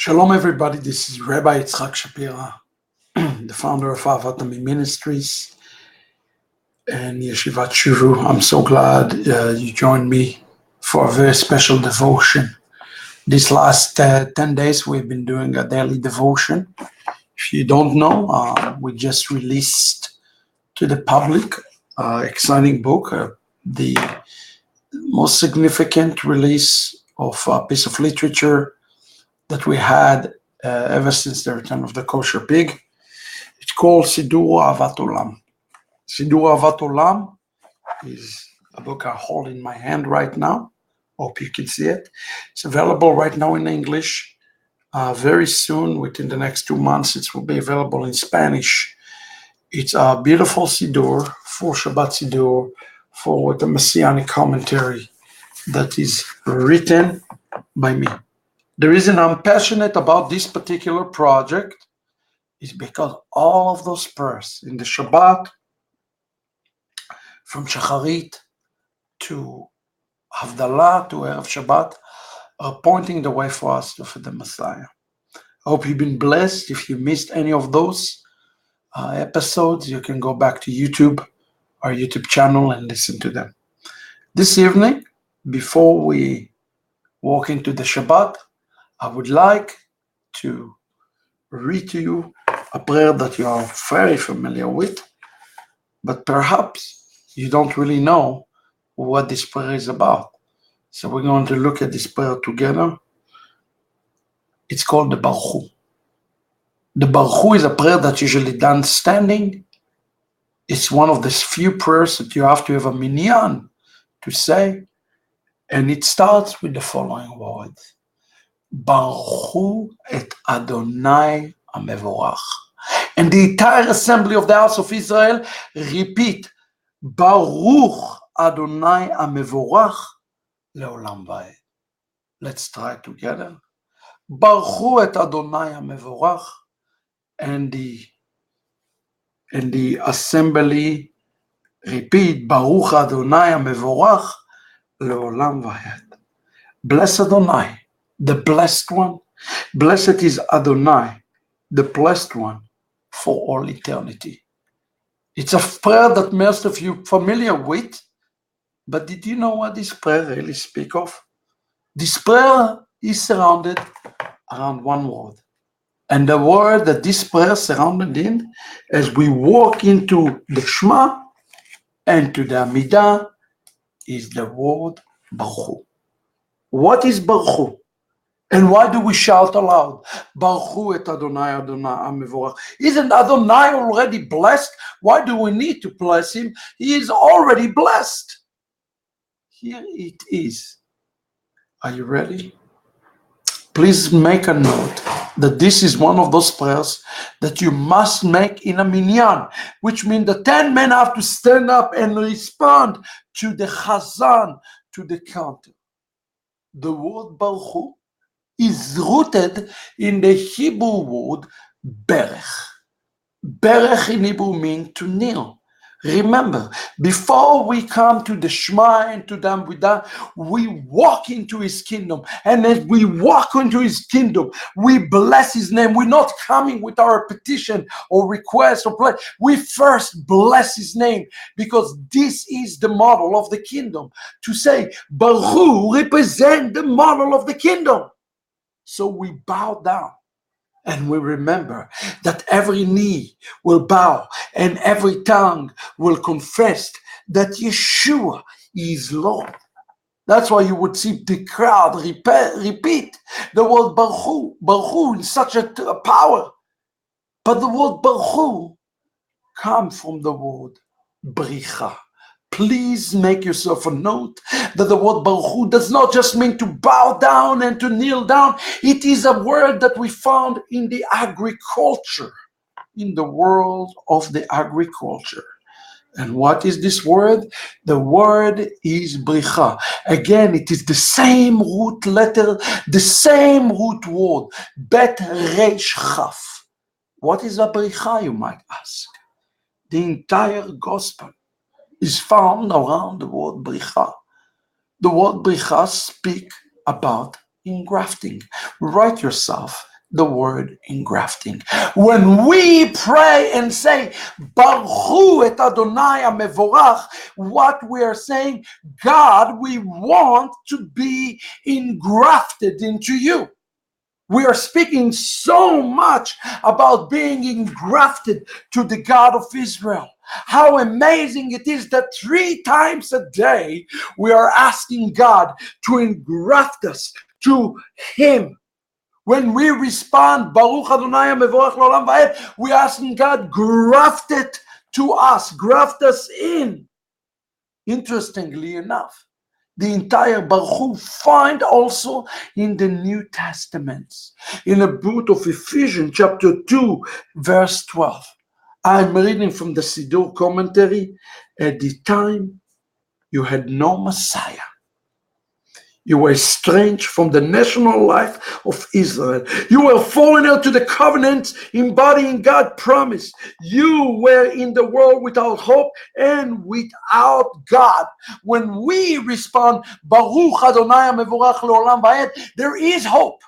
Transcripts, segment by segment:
Shalom, everybody. This is Rabbi Yitzchak Shapira, the founder of Ahavat Ammi Ministries and Yeshivat Shuru. I'm so glad you joined me for a very special devotion. These last 10 days, we've been doing a daily devotion. If you don't know, we just released to the public exciting book, the most significant release of a piece of literature that we had ever since the return of the kosher pig. It's called Siddur Ahavat Olam. Siddur Ahavat Olam is a book I hold in my hand right now. Hope you can see it. It's available right now in English. Very soon, within the next 2 months, it will be available in Spanish. It's a beautiful Siddur, for Shabbat Siddur, for the Messianic commentary that is written by me. The reason I'm passionate about this particular project is because all of those prayers in the Shabbat, from Shacharit to Havdalah to Erev Shabbat, are pointing the way for us to the Messiah. I hope you've been blessed. If you missed any of those episodes, you can go back to YouTube, our YouTube channel, and listen to them. This evening, before we walk into the Shabbat, I would like to read to you a prayer that you are very familiar with, but perhaps you don't really know what this prayer is about. So we're going to look at this prayer together. It's called the Barchu. The Barchu is a prayer that's usually done standing. It's one of the few prayers that you have to have a minyan to say, and it starts with the following words. Baruchu et Adonai HaMevorach. And the entire assembly of the house of Israel repeat, Baruch Adonai HaMevorach leolam vaed. Let's try it together. Baruchu et Adonai HaMevorach. And the assembly repeat, Baruch Adonai HaMevorach leolam vaed. Bless Adonai, the blessed one. Blessed is Adonai, the blessed one, for all eternity. It's a prayer that most of you are familiar with, but did you know what this prayer really speaks of? This prayer is surrounded around one word. And the word that this prayer is surrounded in, as we walk into the Shema and to the Amidah, is the word Baruch. What is Baruch? And why do we shout aloud? Baruch et Adonai Adonai HaMevorach. Isn't Adonai already blessed? Why do we need to bless him? He is already blessed. Here it is. Are you ready? Please make a note that this is one of those prayers that you must make in a minyan, which means the 10 men have to stand up and respond to the chazan, to the counter. The word Baruch is rooted in the Hebrew word berech. Berech in Hebrew means to kneel. Remember, before we come to the Shema and to the Amidah, we walk into his kingdom. And as we walk into his kingdom, we bless his name. We're not coming with our petition or request or prayer. We first bless his name, because this is the model of the kingdom. To say, Baruch represent the model of the kingdom. So we bow down and we remember that every knee will bow and every tongue will confess that Yeshua is Lord. That's why you would see the crowd repeat the word Baruch in such a power. But the word Baruch comes from the word Bricha. Please make yourself a note that the word Baruch does not just mean to bow down and to kneel down. It is a word that we found in the agriculture, in the world of the agriculture. And what is this word? The word is Bricha. Again, it is the same root letter, the same root word, Bet Reish Chaf. What is a Bricha, you might ask? The entire gospel is found around the word Bricha. The word Bricha speaks about engrafting. Write yourself the word engrafting. When we pray and say, Barchu et Adonai HaMevorach, what we are saying, God, we want to be engrafted into you. We are speaking so much about being engrafted to the God of Israel. How amazing it is that 3 times a day we are asking God to engraft us to Him. When we respond, Baruch Adonai HaMevorach L'olam Va'ed, we are asking God, graft it to us, graft us in. Interestingly enough, the entire Barchu find also in the New Testament, in the book of Ephesians, chapter 2, verse 12. I'm reading from the Siddur commentary. At the time, you had no Messiah. You were estranged from the national life of Israel. You were foreigner to the covenant, embodying God's promise. You were in the world without hope and without God. When we respond, Baruch Adonai HaMevorach L'olam Va'ed, there is hope.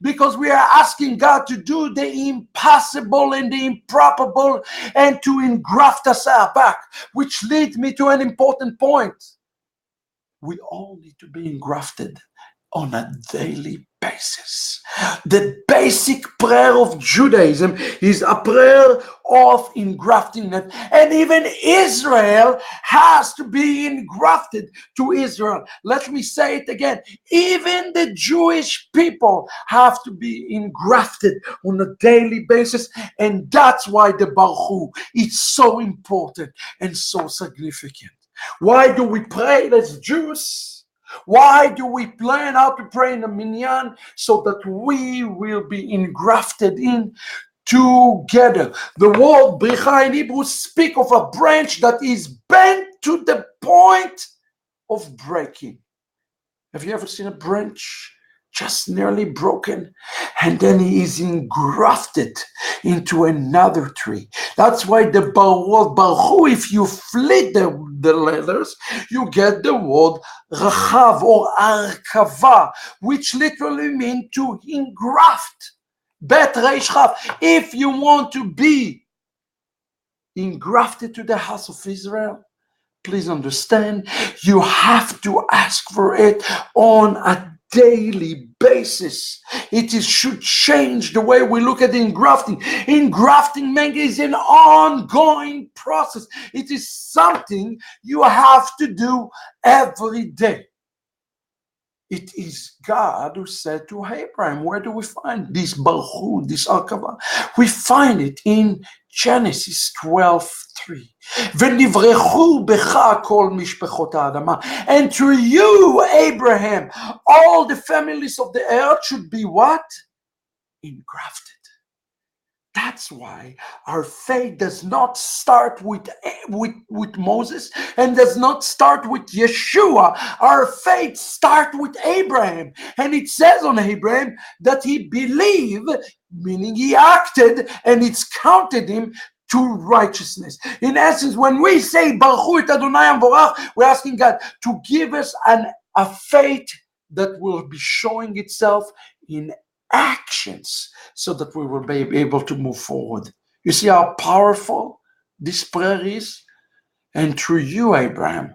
Because we are asking God to do the impossible and the improbable and to engraft us back. Which leads me to an important point. We all need to be engrafted on a daily basis. The basic prayer of Judaism is a prayer of engrafting. And even Israel has to be engrafted to Israel. Let me say it again. Even the Jewish people have to be engrafted on a daily basis. And that's why the Barchu is so important and so significant. Why do we pray as Jews? Why do we learn how to pray in the minyan? So that we will be engrafted in together. The word bricha in Hebrew speak of a branch that is bent to the point of breaking. Have you ever seen a branch just nearly broken? And then he is engrafted into another tree. That's why the word Barchu, if you flip the letters, you get the word Rachav or Arkava, which literally means to engraft. Bet Reish Chav. If you want to be engrafted to the house of Israel, please understand, you have to ask for it on a daily basis. Should change the way we look at engrafting. Engrafting is an ongoing process. It is something you have to do every day. It is God who said to Abraham, where do we find this Barchu, this Ahavat? We find it in Genesis 12:3. ונברכו בך כל משפחות האדמה. And through you, Abraham, all the families of the earth should be what? Engrafted. That's why our faith does not start with Moses and does not start with Yeshua. Our faith starts with Abraham. And it says on Abraham that he believed, meaning he acted, and it's counted him to righteousness. In essence, when we say Baruch et Adonai HaMevorach, we're asking God to give us a faith that will be showing itself in actions so that we will be able to move forward. You see how powerful this prayer is? And through you, Abraham,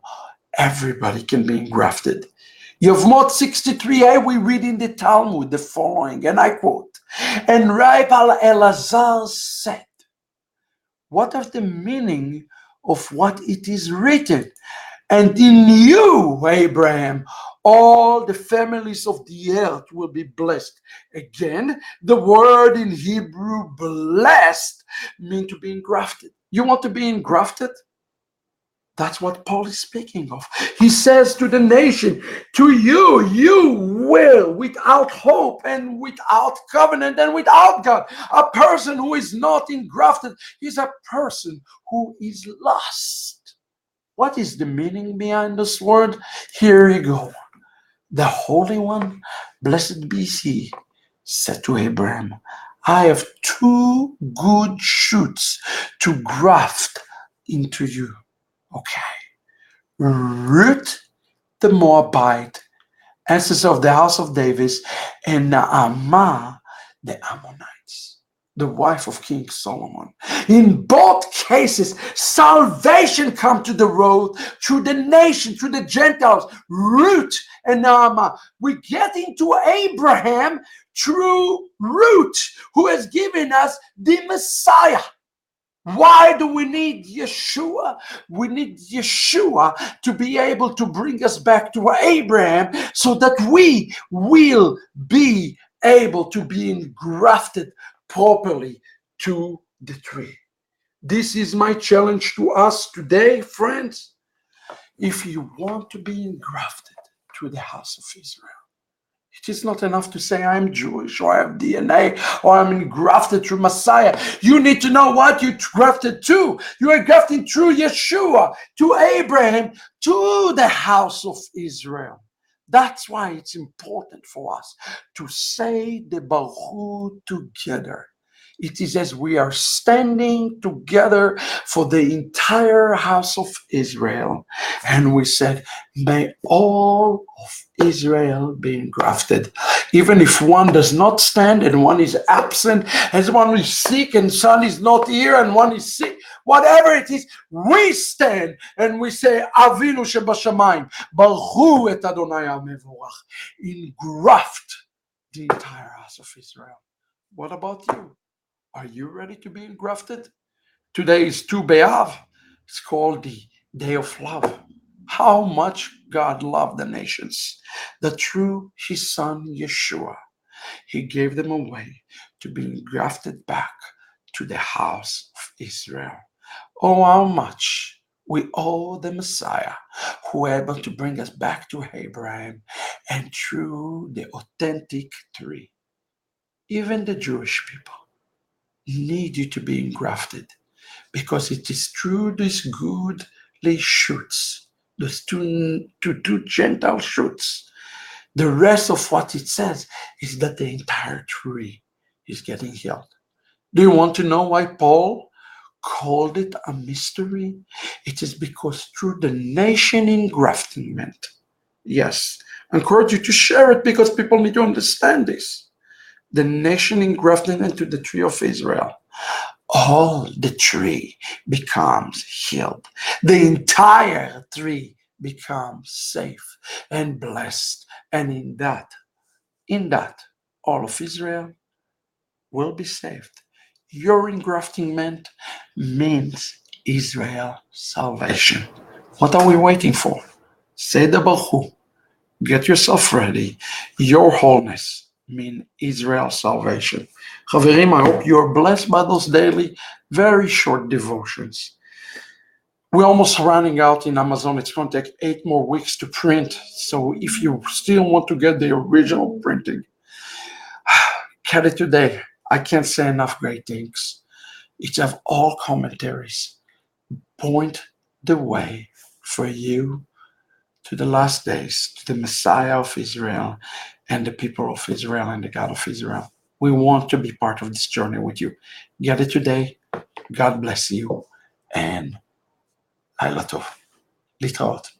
everybody can be engrafted. Yevamot 63a, we read in the Talmud the following, and I quote, and Rabbi Elazar said, what is the meaning of what it is written? And in you, Abraham, all the families of the earth will be blessed. Again, the word in Hebrew, blessed, means to be engrafted. You want to be engrafted? That's what Paul is speaking of. He says to the nation, to you, you will, without hope and without covenant and without God. A person who is not engrafted is a person who is lost. What is the meaning behind this word? Here you go. The Holy One, blessed be He, said to Abraham, I have 2 good shoots to graft into you. Okay. Ruth the Moabite, ancestor of the house of David, and Naamah the Ammonites, the wife of King Solomon. In both cases, salvation come to the road through the nation, through the Gentiles, Ruth and Naamah. We get into Abraham through Ruth, who has given us the Messiah. Why do we need Yeshua? We need Yeshua to be able to bring us back to Abraham so that we will be able to be engrafted properly to the tree. This is my challenge to us today, friends. If you want to be engrafted to the house of Israel, it is not enough to say I'm Jewish or I have DNA or I'm engrafted through Messiah. You need to know what you're grafted to. You are grafted through Yeshua, to Abraham, to the house of Israel. That's why it's important for us to say the Barchu together. It is as we are standing together for the entire house of Israel. And we said, may all of Israel be engrafted. Even if one does not stand and one is absent, as one is sick and son is not here and one is sick, whatever it is, we stand and we say, Avinu shebashamayim, Barchu et Adonai HaMevorach. Engraft the entire house of Israel. What about you? Are you ready to be engrafted? Today is Tu B'Av. It's called the Day of Love. How much God loved the nations that through his son Yeshua, he gave them a way to be engrafted back to the house of Israel. Oh, how much we owe the Messiah who was able to bring us back to Abraham and through the authentic tree. Even the Jewish people need you to be engrafted, because it is through these goodly shoots, those two Gentile shoots. The rest of what it says is that the entire tree is getting healed. Do you want to know why Paul called it a mystery? It is because through the nation engraftment. Yes, I encourage you to share it because people need to understand this. The nation engrafted into the tree of Israel, all the tree becomes healed. The entire tree becomes safe and blessed. And in that, all of Israel will be saved. Your engrafting means Israel salvation. What are we waiting for? Say the Barchu. Get yourself ready. Your wholeness mean Israel salvation. Chaverim, I hope you're blessed by those daily, very short devotions. We're almost running out in Amazon. It's going to take 8 more weeks to print. So if you still want to get the original printing, get it today. I can't say enough great things. It have all commentaries. Point the way for you to the last days, to the Messiah of Israel and the people of Israel and the God of Israel. We want to be part of this journey with you. Get it today. God bless you. And Laila Tov. Litraot.